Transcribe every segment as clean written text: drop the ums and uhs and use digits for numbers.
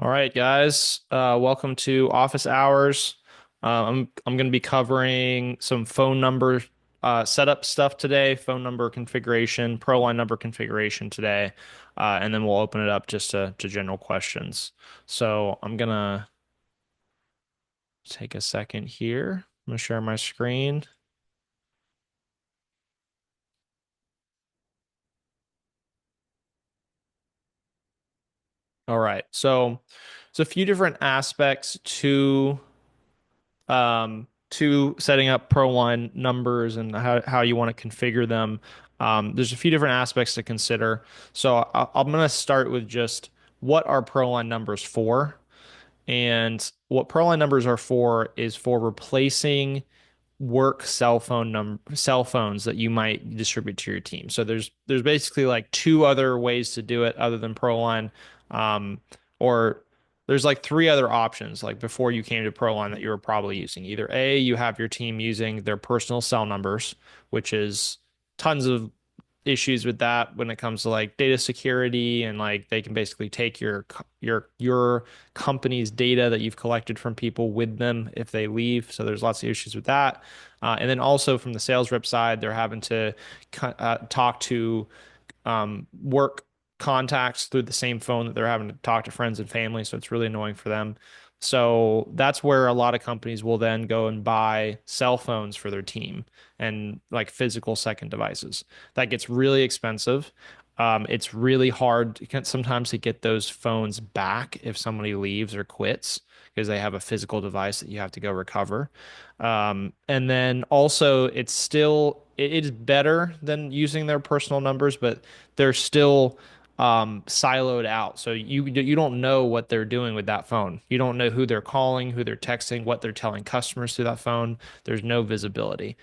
All right, guys. Welcome to office hours. I'm going to be covering some phone number setup stuff today, phone number configuration, ProLine number configuration today, and then we'll open it up just to general questions. So I'm gonna take a second here. I'm gonna share my screen. All right. So there's a few different aspects to setting up ProLine numbers and how you want to configure them. There's a few different aspects to consider. So I'm going to start with just what are ProLine numbers for? And what ProLine numbers are for is for replacing work cell phones that you might distribute to your team. So there's basically like two other ways to do it other than ProLine. Or there's like three other options like before you came to ProLine that you were probably using. Either A, you have your team using their personal cell numbers, which is tons of issues with that when it comes to like data security and like they can basically take your company's data that you've collected from people with them if they leave. So there's lots of issues with that. And then also from the sales rep side, they're having to talk to work contacts through the same phone that they're having to talk to friends and family. So it's really annoying for them. So that's where a lot of companies will then go and buy cell phones for their team and like physical second devices. That gets really expensive. It's really hard sometimes to get those phones back if somebody leaves or quits because they have a physical device that you have to go recover. And then also it is better than using their personal numbers, but they're still siloed out. So you don't know what they're doing with that phone. You don't know who they're calling, who they're texting, what they're telling customers through that phone. There's no visibility.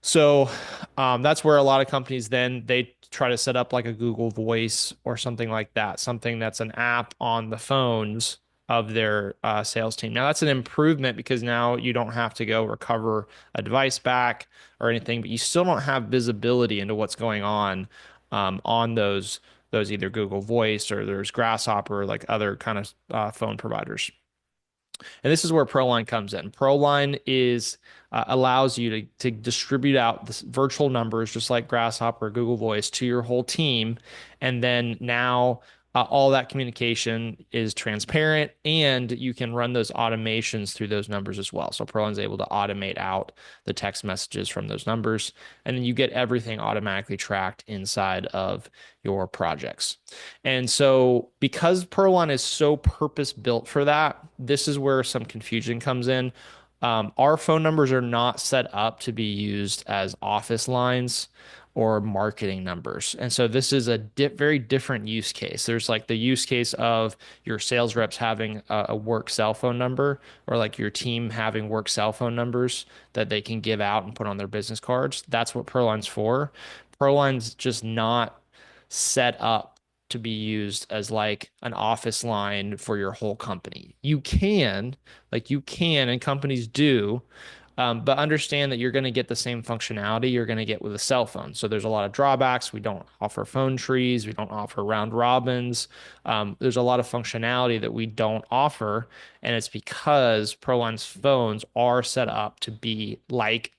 So that's where a lot of companies then they try to set up like a Google Voice or something like that, something that's an app on the phones of their sales team. Now that's an improvement because now you don't have to go recover a device back or anything, but you still don't have visibility into what's going on those either Google Voice or there's Grasshopper, like other kind of phone providers. And this is where ProLine comes in. ProLine is allows you to distribute out this virtual numbers, just like Grasshopper or Google Voice, to your whole team. And then now all that communication is transparent, and you can run those automations through those numbers as well. So ProLine is able to automate out the text messages from those numbers, and then you get everything automatically tracked inside of your projects. And so, because ProLine is so purpose built for that, this is where some confusion comes in. Our phone numbers are not set up to be used as office lines or marketing numbers. And so, this is a very different use case. There's like the use case of your sales reps having a work cell phone number, or like your team having work cell phone numbers that they can give out and put on their business cards. That's what ProLine's for. ProLine's just not set up to be used as like an office line for your whole company. You can, and companies do, but understand that you're going to get the same functionality you're going to get with a cell phone. So there's a lot of drawbacks. We don't offer phone trees. We don't offer round robins. There's a lot of functionality that we don't offer, and it's because ProLine's phones are set up to be like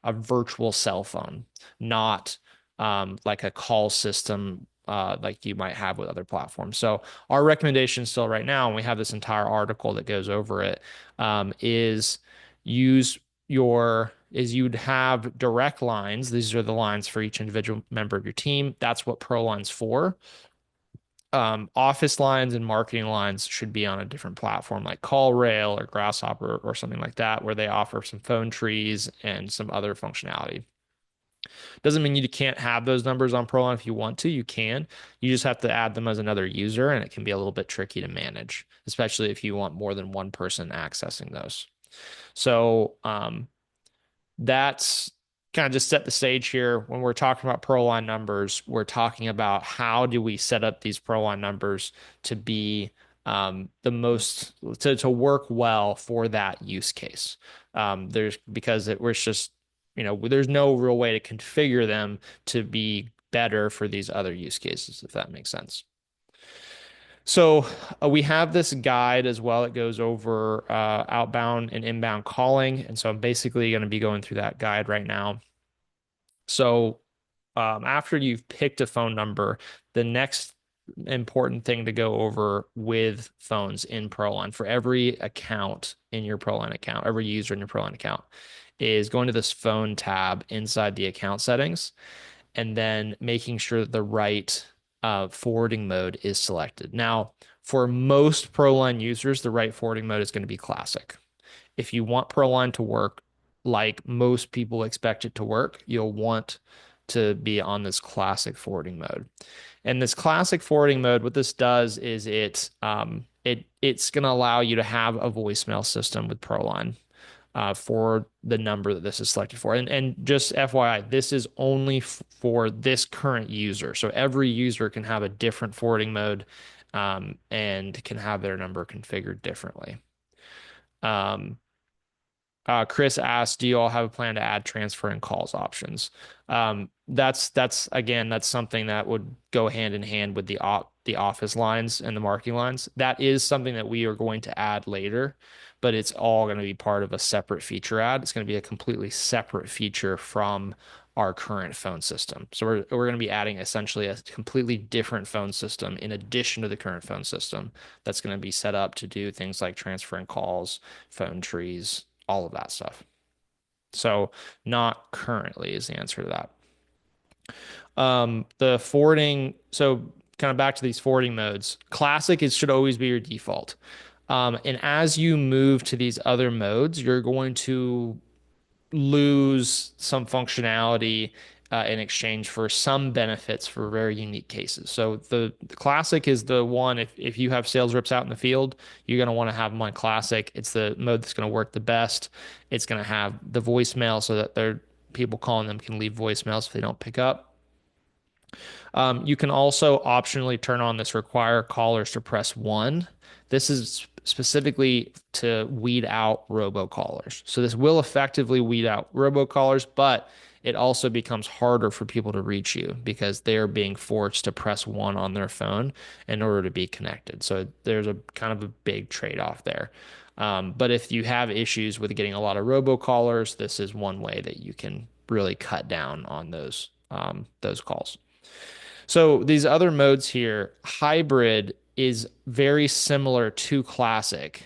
a virtual cell phone, not like a call system like you might have with other platforms. So our recommendation still right now, and we have this entire article that goes over it, is use you'd have direct lines. These are the lines for each individual member of your team. That's what ProLine's for. Office lines and marketing lines should be on a different platform like CallRail or Grasshopper or something like that, where they offer some phone trees and some other functionality. Doesn't mean you can't have those numbers on ProLine if you want to. You can. You just have to add them as another user, and it can be a little bit tricky to manage, especially if you want more than one person accessing those. So that's kind of just set the stage here. When we're talking about ProLine numbers, we're talking about how do we set up these ProLine numbers to be the most to work well for that use case. There's because it was just there's no real way to configure them to be better for these other use cases, if that makes sense. So we have this guide as well. It goes over outbound and inbound calling. And so I'm basically going to be going through that guide right now. So after you've picked a phone number, the next important thing to go over with phones in ProLine for every account in your ProLine account, every user in your ProLine account, is going to this phone tab inside the account settings and then making sure that the right forwarding mode is selected. Now, for most ProLine users, the right forwarding mode is going to be classic. If you want ProLine to work like most people expect it to work, you'll want to be on this classic forwarding mode. And this classic forwarding mode, what this does is it's going to allow you to have a voicemail system with ProLine for the number that this is selected for. And just FYI, this is only for this current user. So every user can have a different forwarding mode and can have their number configured differently. Um, Chris asked, "Do you all have a plan to add transfer and calls options?" That's again, that's something that would go hand in hand with the office lines and the marketing lines. That is something that we are going to add later, but it's all going to be part of a separate feature add. It's going to be a completely separate feature from our current phone system. So we're going to be adding essentially a completely different phone system in addition to the current phone system that's going to be set up to do things like transferring calls, phone trees, all of that stuff. So not currently is the answer to that. The forwarding, so kind of back to these forwarding modes. Classic is should always be your default. And as you move to these other modes, you're going to lose some functionality in exchange for some benefits for very unique cases. So the classic is the one if you have sales reps out in the field, you're going to want to have them on classic. It's the mode that's going to work the best. It's going to have the voicemail so that their people calling them can leave voicemails if they don't pick up. You can also optionally turn on this require callers to press one. This is specifically to weed out robocallers. So this will effectively weed out robocallers, but it also becomes harder for people to reach you because they're being forced to press one on their phone in order to be connected. So there's a kind of a big trade-off there. But if you have issues with getting a lot of robocallers, this is one way that you can really cut down on those calls. So these other modes here, hybrid is very similar to classic,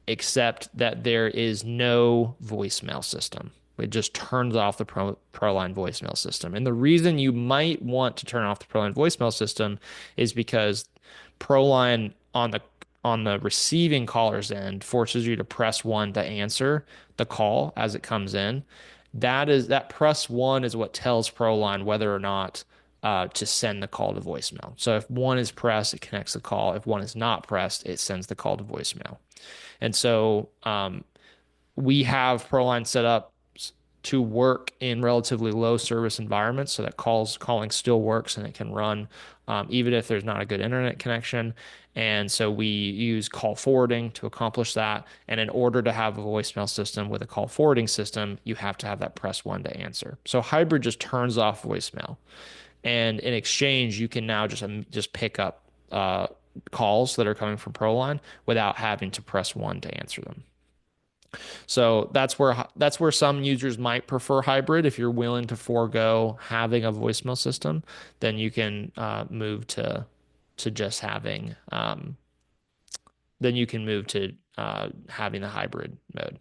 except that there is no voicemail system. It just turns off the ProLine voicemail system. And the reason you might want to turn off the ProLine voicemail system is because ProLine on the receiving caller's end forces you to press one to answer the call as it comes in. That press one is what tells ProLine whether or not to send the call to voicemail. So if one is pressed, it connects the call. If one is not pressed, it sends the call to voicemail. And so we have ProLine set up to work in relatively low service environments so that calling still works and it can run even if there's not a good internet connection. And so we use call forwarding to accomplish that. And in order to have a voicemail system with a call forwarding system, you have to have that press one to answer. So hybrid just turns off voicemail. And in exchange, you can now just pick up calls that are coming from ProLine without having to press one to answer them. So that's where some users might prefer hybrid. If you're willing to forego having a voicemail system, then you can move to just having then you can move to having the hybrid mode.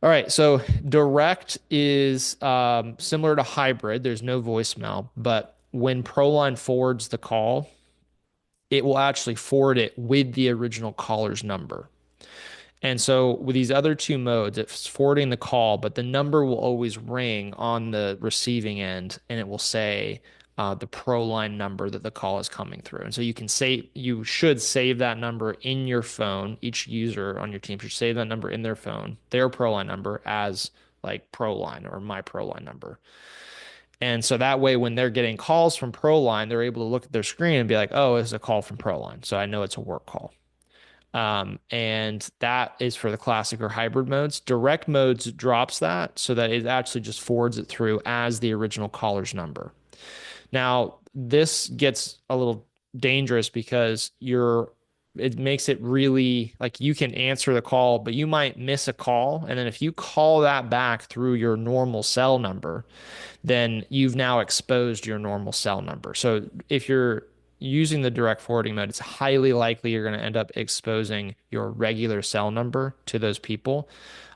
All right, so direct is similar to hybrid. There's no voicemail, but when ProLine forwards the call, it will actually forward it with the original caller's number. And so with these other two modes, it's forwarding the call, but the number will always ring on the receiving end, and it will say the ProLine number that the call is coming through. And so you should save that number in your phone. Each user on your team should save that number in their phone, their ProLine number as like ProLine or my ProLine number. And so that way, when they're getting calls from ProLine, they're able to look at their screen and be like, oh, it's a call from ProLine. So I know it's a work call. And that is for the classic or hybrid modes. Direct modes drops that so that it actually just forwards it through as the original caller's number. Now, this gets a little dangerous because it makes it really like you can answer the call, but you might miss a call. And then if you call that back through your normal cell number, then you've now exposed your normal cell number. So if you're using the direct forwarding mode, it's highly likely you're going to end up exposing your regular cell number to those people,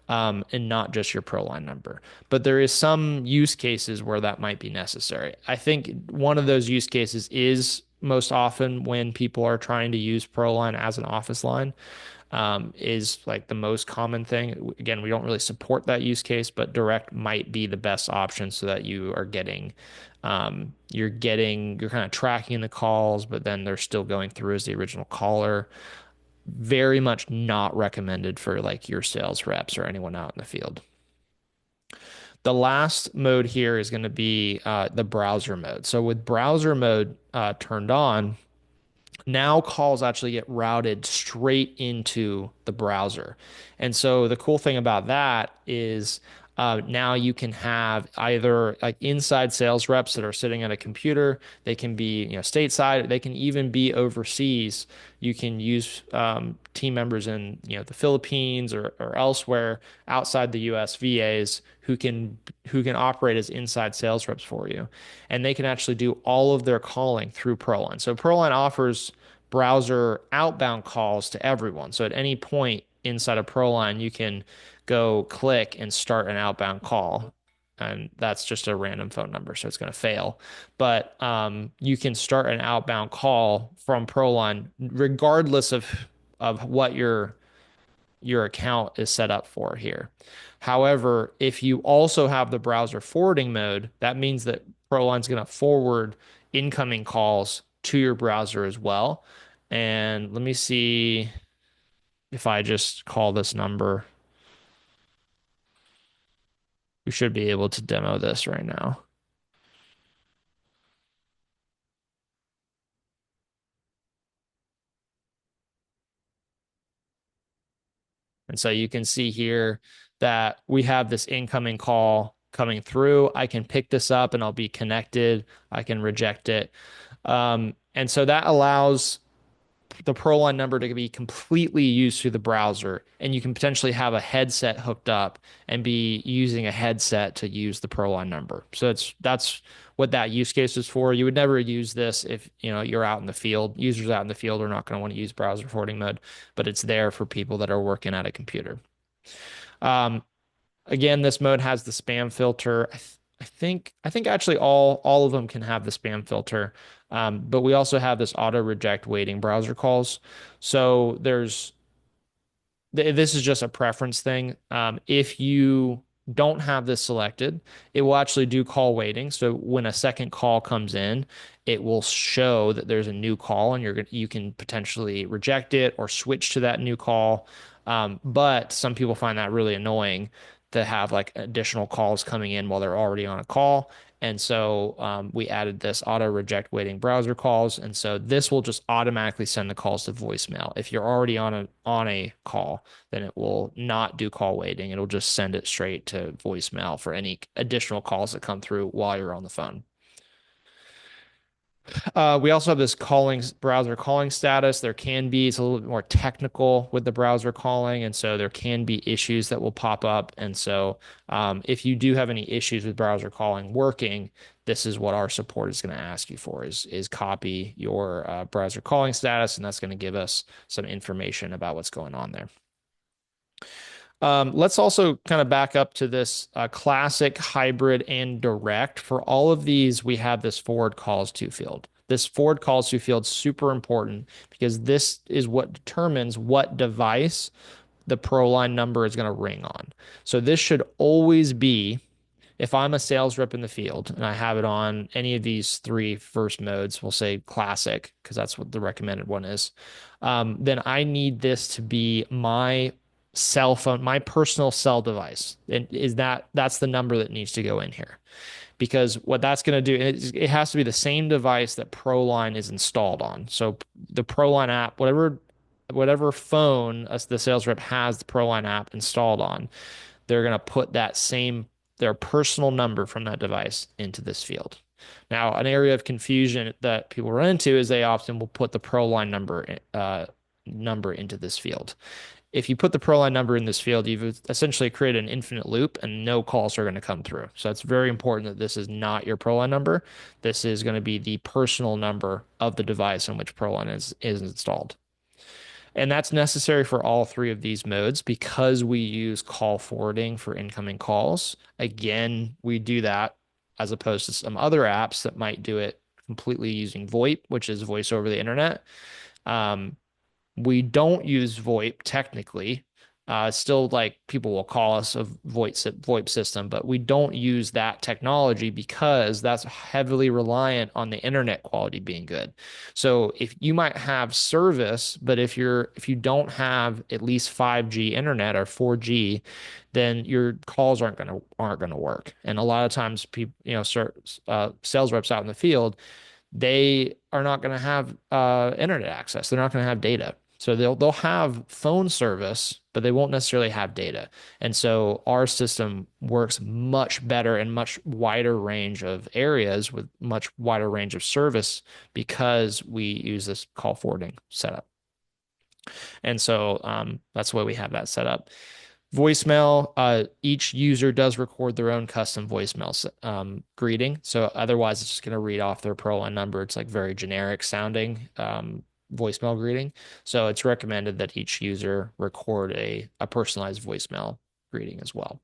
and not just your ProLine number. But there is some use cases where that might be necessary. I think one of those use cases is most often when people are trying to use ProLine as an office line, is like the most common thing. Again, we don't really support that use case, but direct might be the best option so that you're kind of tracking the calls, but then they're still going through as the original caller. Very much not recommended for like your sales reps or anyone out in the field. The last mode here is going to be the browser mode. So with browser mode turned on, now calls actually get routed straight into the browser. And so the cool thing about that is now you can have either like inside sales reps that are sitting at a computer. They can be, stateside. They can even be overseas. You can use team members in, the Philippines or elsewhere outside the US VAs who can operate as inside sales reps for you, and they can actually do all of their calling through ProLine. So ProLine offers browser outbound calls to everyone. So at any point inside of ProLine, you can go click and start an outbound call. And that's just a random phone number, so it's going to fail. But you can start an outbound call from ProLine regardless of what your account is set up for here. However, if you also have the browser forwarding mode, that means that ProLine's going to forward incoming calls to your browser as well. And let me see if I just call this number. We should be able to demo this right now. And so you can see here that we have this incoming call coming through. I can pick this up and I'll be connected. I can reject it. And so that allows the ProLine number to be completely used through the browser, and you can potentially have a headset hooked up and be using a headset to use the ProLine number. So that's what that use case is for. You would never use this if you're out in the field. Users out in the field are not going to want to use browser forwarding mode, but it's there for people that are working at a computer. Um, Again, this mode has the spam filter. I think actually all of them can have the spam filter, but we also have this auto reject waiting browser calls. So this is just a preference thing. If you don't have this selected, it will actually do call waiting. So when a second call comes in, it will show that there's a new call, and you can potentially reject it or switch to that new call. But some people find that really annoying to have like additional calls coming in while they're already on a call. And so we added this auto reject waiting browser calls. And so this will just automatically send the calls to voicemail. If you're already on a call, then it will not do call waiting. It'll just send it straight to voicemail for any additional calls that come through while you're on the phone. We also have this browser calling status. It's a little bit more technical with the browser calling, and so there can be issues that will pop up. And so, if you do have any issues with browser calling working, this is what our support is going to ask you for: is copy your browser calling status, and that's going to give us some information about what's going on there. Let's also kind of back up to this classic, hybrid, and direct. For all of these, we have this forward calls to field. This forward calls to field is super important because this is what determines what device the ProLine number is going to ring on. So this should always be, if I'm a sales rep in the field and I have it on any of these three first modes, we'll say classic because that's what the recommended one is, then I need this to be my cell phone, my personal cell device. And that's the number that needs to go in here. Because what that's going to do, it has to be the same device that ProLine is installed on. So the ProLine app, whatever phone the sales rep has the ProLine app installed on, they're going to put their personal number from that device into this field. Now, an area of confusion that people run into is they often will put the ProLine number into this field. If you put the ProLine number in this field, you've essentially created an infinite loop and no calls are going to come through. So it's very important that this is not your ProLine number. This is going to be the personal number of the device on which ProLine is installed. And that's necessary for all three of these modes because we use call forwarding for incoming calls. Again, we do that as opposed to some other apps that might do it completely using VoIP, which is voice over the internet. Um, we don't use VoIP technically. Still, like people will call us a VoIP system, but we don't use that technology because that's heavily reliant on the internet quality being good. So if you might have service, but if you don't have at least 5G internet or 4G, then your calls aren't gonna work. And a lot of times, people, sales reps out in the field, they are not going to have internet access. They're not going to have data. So they'll have phone service, but they won't necessarily have data. And so our system works much better in much wider range of areas with much wider range of service because we use this call forwarding setup. And so that's why we have that set up. Voicemail, each user does record their own custom voicemail greeting. So otherwise, it's just going to read off their ProLine number. It's like very generic sounding voicemail greeting. So it's recommended that each user record a personalized voicemail greeting as well.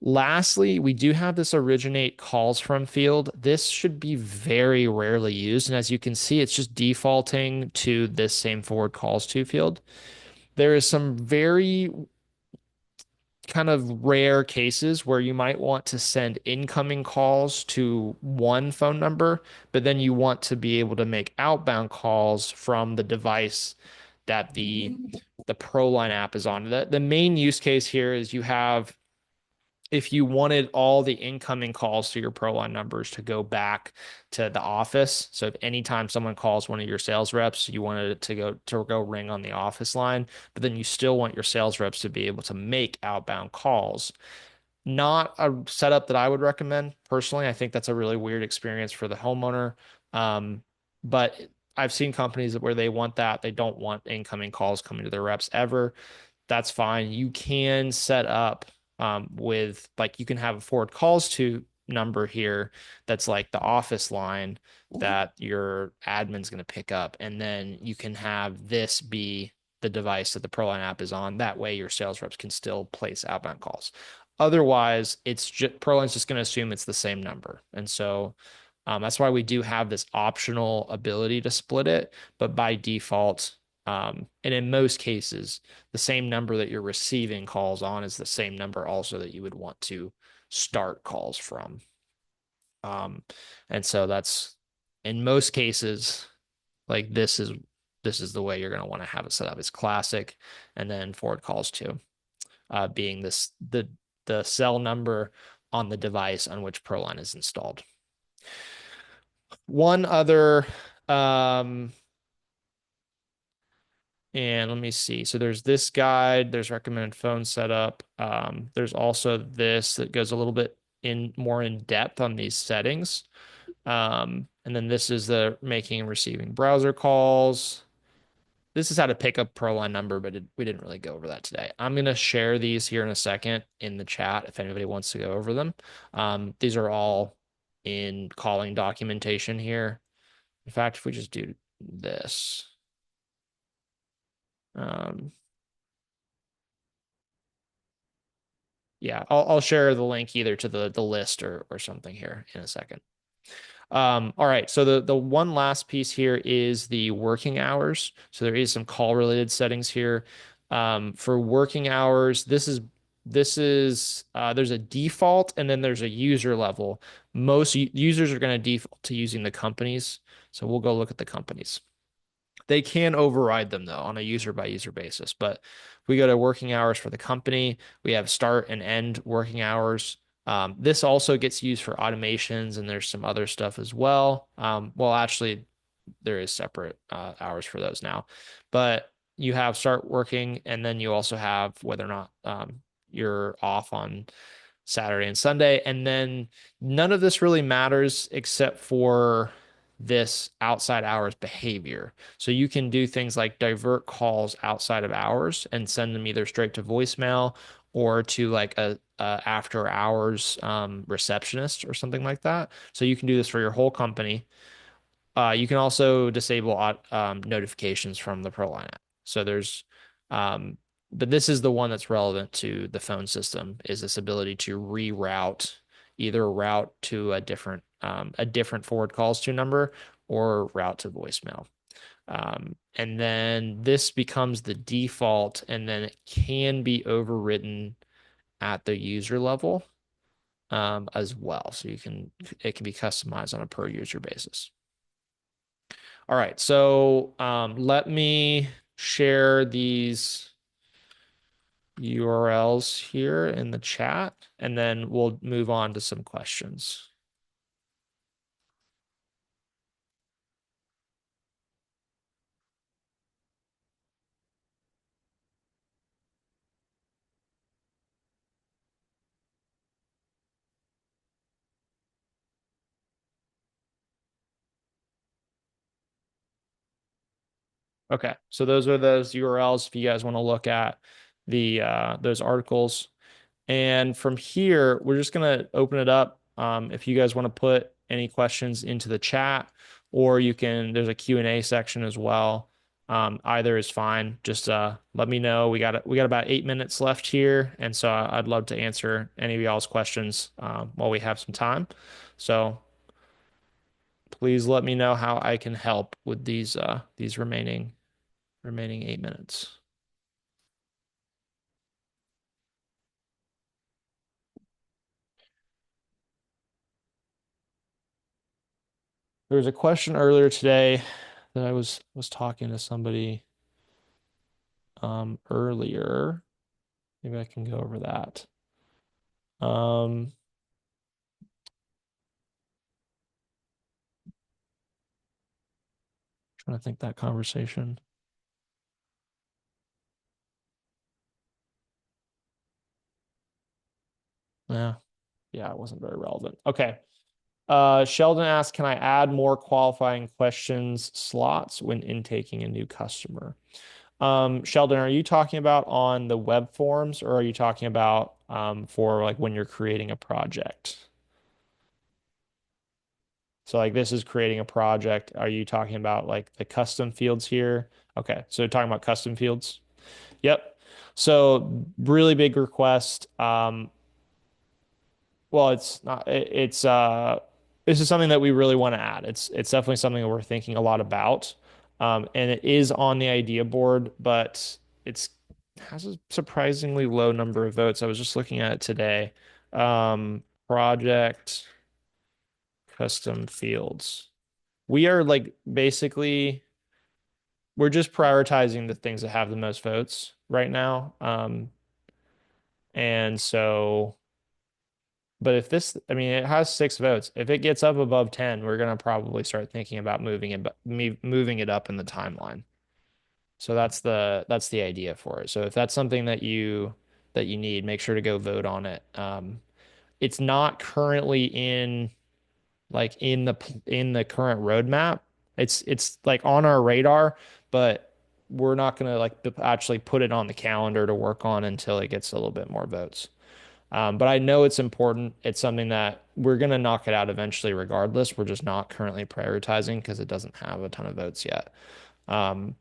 Lastly, we do have this originate calls from field. This should be very rarely used. And as you can see, it's just defaulting to this same forward calls to field. There is some very kind of rare cases where you might want to send incoming calls to one phone number, but then you want to be able to make outbound calls from the device that the ProLine app is on. The main use case here is you have if you wanted all the incoming calls to your ProLine numbers to go back to the office. So if anytime someone calls one of your sales reps, you wanted it to go ring on the office line, but then you still want your sales reps to be able to make outbound calls. Not a setup that I would recommend personally. I think that's a really weird experience for the homeowner. But I've seen companies where they want that. They don't want incoming calls coming to their reps ever. That's fine. You can set up with like you can have a forward calls to number here that's like the office line that your admin's going to pick up. And then you can have this be the device that the ProLine app is on. That way your sales reps can still place outbound calls. Otherwise, it's just ProLine's just going to assume it's the same number. And so that's why we do have this optional ability to split it, but by default, and in most cases, the same number that you're receiving calls on is the same number also that you would want to start calls from. Um, and so that's in most cases, like this is the way you're going to want to have it set up. It's classic, and then forward calls too, being the cell number on the device on which ProLine is installed. One other and let me see. So there's this guide, there's recommended phone setup. There's also this that goes a little bit more in depth on these settings. And then this is the making and receiving browser calls. This is how to pick up ProLine number, but we didn't really go over that today. I'm going to share these here in a second in the chat if anybody wants to go over them. These are all in calling documentation here. In fact, if we just do this. Um, yeah, I'll share the link either to the list or something here in a second. All right, so the one last piece here is the working hours. So there is some call related settings here. For working hours, there's a default and then there's a user level. Most users are going to default to using the companies. So we'll go look at the companies. They can override them though on a user by user basis. But if we go to working hours for the company, we have start and end working hours. This also gets used for automations and there's some other stuff as well. Well, actually, there is separate hours for those now. But you have start working and then you also have whether or not you're off on Saturday and Sunday. And then none of this really matters except for this outside hours behavior. So you can do things like divert calls outside of hours and send them either straight to voicemail or to like a after hours receptionist or something like that. So you can do this for your whole company. You can also disable notifications from the ProLine app. So there's, um, but this is the one that's relevant to the phone system is this ability to reroute either route to a different forward calls to number or route to voicemail. And then this becomes the default, and then it can be overwritten at the user level as well. So it can be customized on a per user basis. All right, so let me share these URLs here in the chat, and then we'll move on to some questions. Okay, so those are those URLs if you guys want to look at the those articles. And from here, we're just gonna open it up. If you guys want to put any questions into the chat, or you can, there's a Q&A section as well. Either is fine. Just let me know. We got about 8 minutes left here, and so I'd love to answer any of y'all's questions while we have some time. So please let me know how I can help with these remaining 8 minutes. There was a question earlier today that I was talking to somebody earlier. Maybe I can go over that. Um, Trying to think that conversation. Yeah, yeah, it wasn't very relevant. Okay. Sheldon asked, can I add more qualifying questions slots when intaking a new customer? Sheldon, are you talking about on the web forms or are you talking about for like when you're creating a project? So like this is creating a project. Are you talking about like the custom fields here? Okay, so talking about custom fields. Yep. So really big request. Well, it's not. This is something that we really want to add. It's definitely something that we're thinking a lot about, and it is on the idea board, but it's has a surprisingly low number of votes. I was just looking at it today. Project custom fields. We are like basically we're just prioritizing the things that have the most votes right now. And so, but if this, I mean, it has 6 votes. If it gets up above 10, we're gonna probably start thinking about moving it up in the timeline. So that's the idea for it. So if that's something that you need, make sure to go vote on it. It's not currently in like in the current roadmap. It's like on our radar, but we're not gonna like actually put it on the calendar to work on until it gets a little bit more votes. But I know it's important. It's something that we're gonna knock it out eventually, regardless. We're just not currently prioritizing because it doesn't have a ton of votes yet. Um,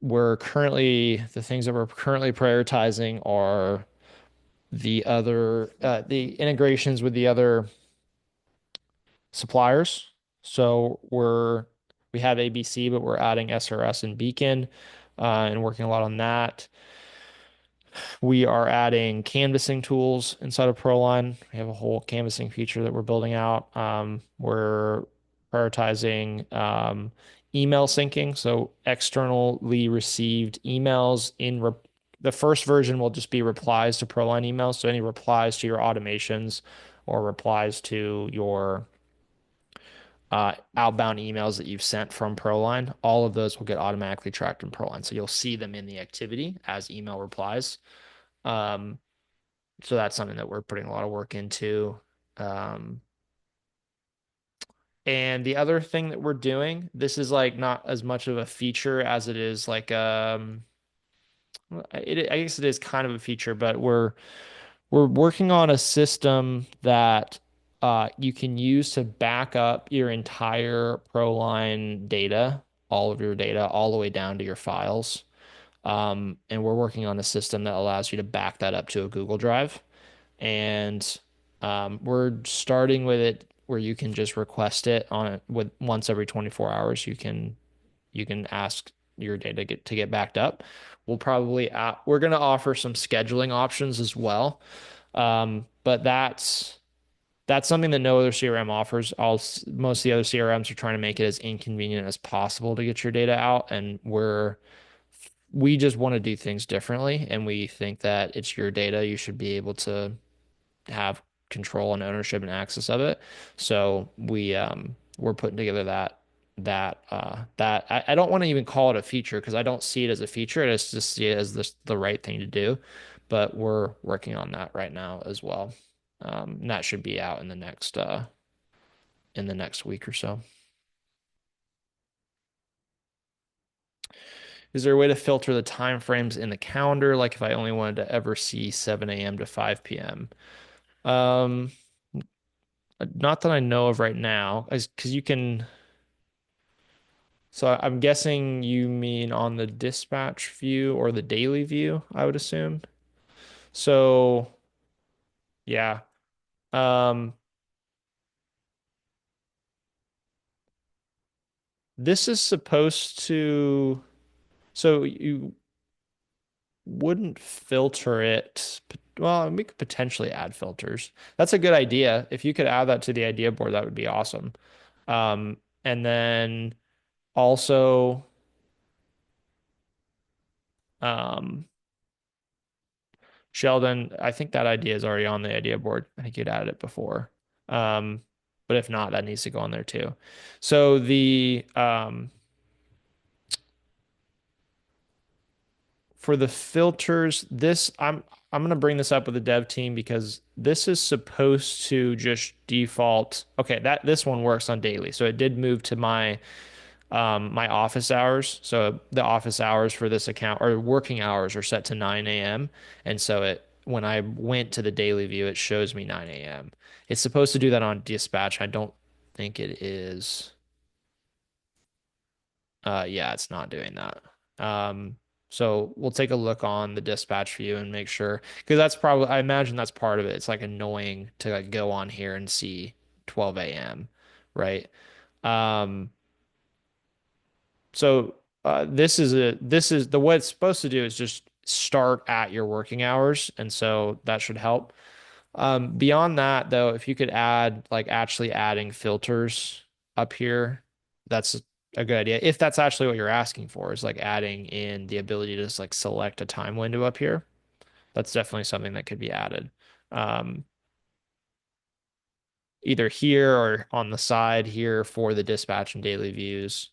the things that we're currently prioritizing are the integrations with the other suppliers. So we have ABC, but we're adding SRS and Beacon, and working a lot on that. We are adding canvassing tools inside of ProLine. We have a whole canvassing feature that we're building out. We're prioritizing email syncing, so externally received emails the first version will just be replies to ProLine emails. So any replies to your automations or replies to your outbound emails that you've sent from ProLine, all of those will get automatically tracked in ProLine. So you'll see them in the activity as email replies. Um, So that's something that we're putting a lot of work into. Um, and the other thing that we're doing, this is like not as much of a feature as it is like I guess it is kind of a feature, but we're working on a system that you can use to back up your entire ProLine data, all of your data, all the way down to your files. And we're working on a system that allows you to back that up to a Google Drive. And we're starting with it where you can just request it on it with once every 24 hours. You can ask your data to get backed up. We're going to offer some scheduling options as well. But that's something that no other CRM offers. Most of the other CRMs are trying to make it as inconvenient as possible to get your data out, and we just want to do things differently, and we think that it's your data. You should be able to have control and ownership and access of it. So we're putting together that I don't want to even call it a feature because I don't see it as a feature. I just see it as the right thing to do. But we're working on that right now as well. And that should be out in the next week or so. Is there a way to filter the time frames in the calendar, like if I only wanted to ever see 7 a.m. to 5 p.m.? Um, Not that I know of right now, because you can. So I'm guessing you mean on the dispatch view or the daily view, I would assume. So yeah. Um, this is supposed to, so you wouldn't filter it. Well, we could potentially add filters. That's a good idea. If you could add that to the idea board, that would be awesome. And then also, um, Sheldon, I think that idea is already on the idea board. I think you'd added it before. Um, but if not, that needs to go on there too. So the for the filters, I'm gonna bring this up with the dev team because this is supposed to just default. Okay, that this one works on daily. So it did move to my office hours. So the office hours for this account or working hours are set to 9 a.m. And so when I went to the daily view, it shows me 9 a.m. It's supposed to do that on dispatch. I don't think it is. Yeah, it's not doing that. So we'll take a look on the dispatch view and make sure because that's probably I imagine that's part of it. It's like annoying to like go on here and see 12 a.m. right? Um, So this is the what it's supposed to do is just start at your working hours, and so that should help. Beyond that, though, if you could add like actually adding filters up here, that's a good idea. If that's actually what you're asking for, is like adding in the ability to just like select a time window up here. That's definitely something that could be added. Um, Either here or on the side here for the dispatch and daily views.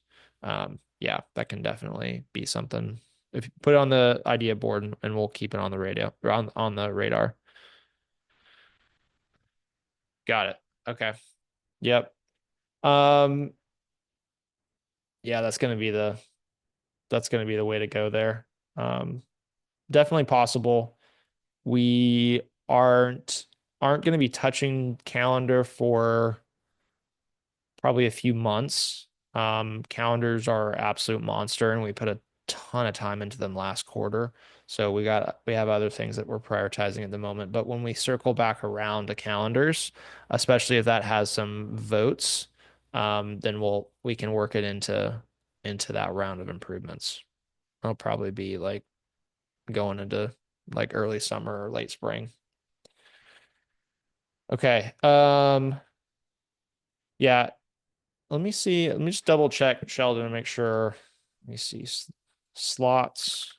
Yeah, that can definitely be something. If you put it on the idea board and we'll keep it on the radio or on the radar. Got it. Okay. Yep. Um, yeah, that's gonna be the way to go there. Um, Definitely possible. We aren't gonna be touching calendar for probably a few months. Calendars are absolute monster, and we put a ton of time into them last quarter. So we have other things that we're prioritizing at the moment. But when we circle back around to calendars, especially if that has some votes, then we can work it into that round of improvements. It'll probably be like going into like early summer or late spring. Okay. Yeah, let me see. Let me just double check Sheldon and make sure. Let me see slots.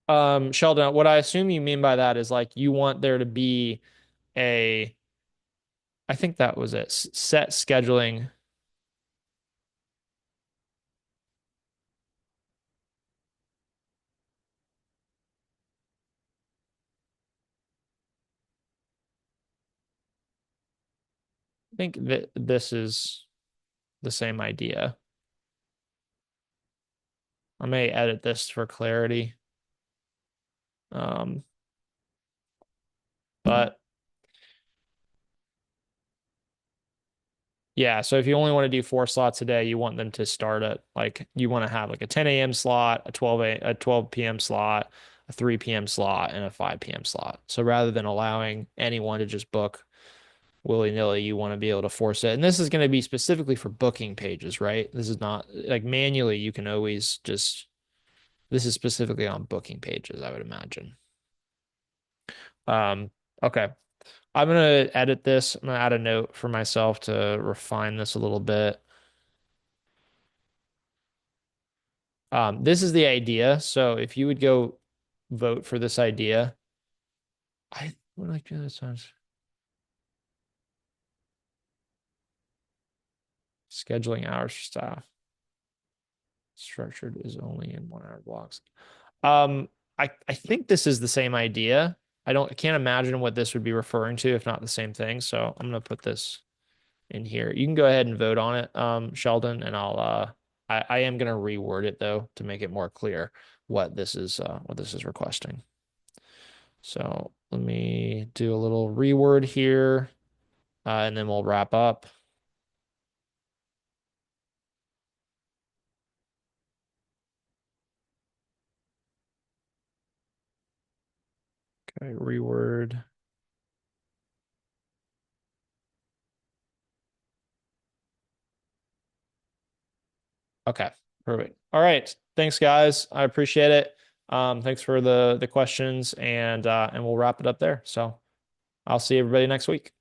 Sheldon, what I assume you mean by that is like you want there to be a I think that was it. Set scheduling. I think that this is the same idea. I may edit this for clarity. Um, but yeah, so if you only want to do 4 slots a day, you want them to start at like you want to have like a 10 a.m. slot, a 12 p.m. slot, a 3 p.m. slot, and a 5 p.m. slot. So rather than allowing anyone to just book willy-nilly, you want to be able to force it. And this is going to be specifically for booking pages, right? This is not like manually you can always just this is specifically on booking pages, I would imagine. Um, okay. I'm gonna edit this. I'm gonna add a note for myself to refine this a little bit. This is the idea. So if you would go vote for this idea, I would like to do this on scheduling hours for staff. Structured is only in 1 hour blocks. Um, I think this is the same idea. I can't imagine what this would be referring to if not the same thing. So I'm gonna put this in here. You can go ahead and vote on it, Sheldon, and I am gonna reword it though to make it more clear what this is requesting. So let me do a little reword here, and then we'll wrap up. Okay, reword. Okay, perfect. All right. Thanks, guys. I appreciate it. Thanks for the questions and we'll wrap it up there. So I'll see everybody next week.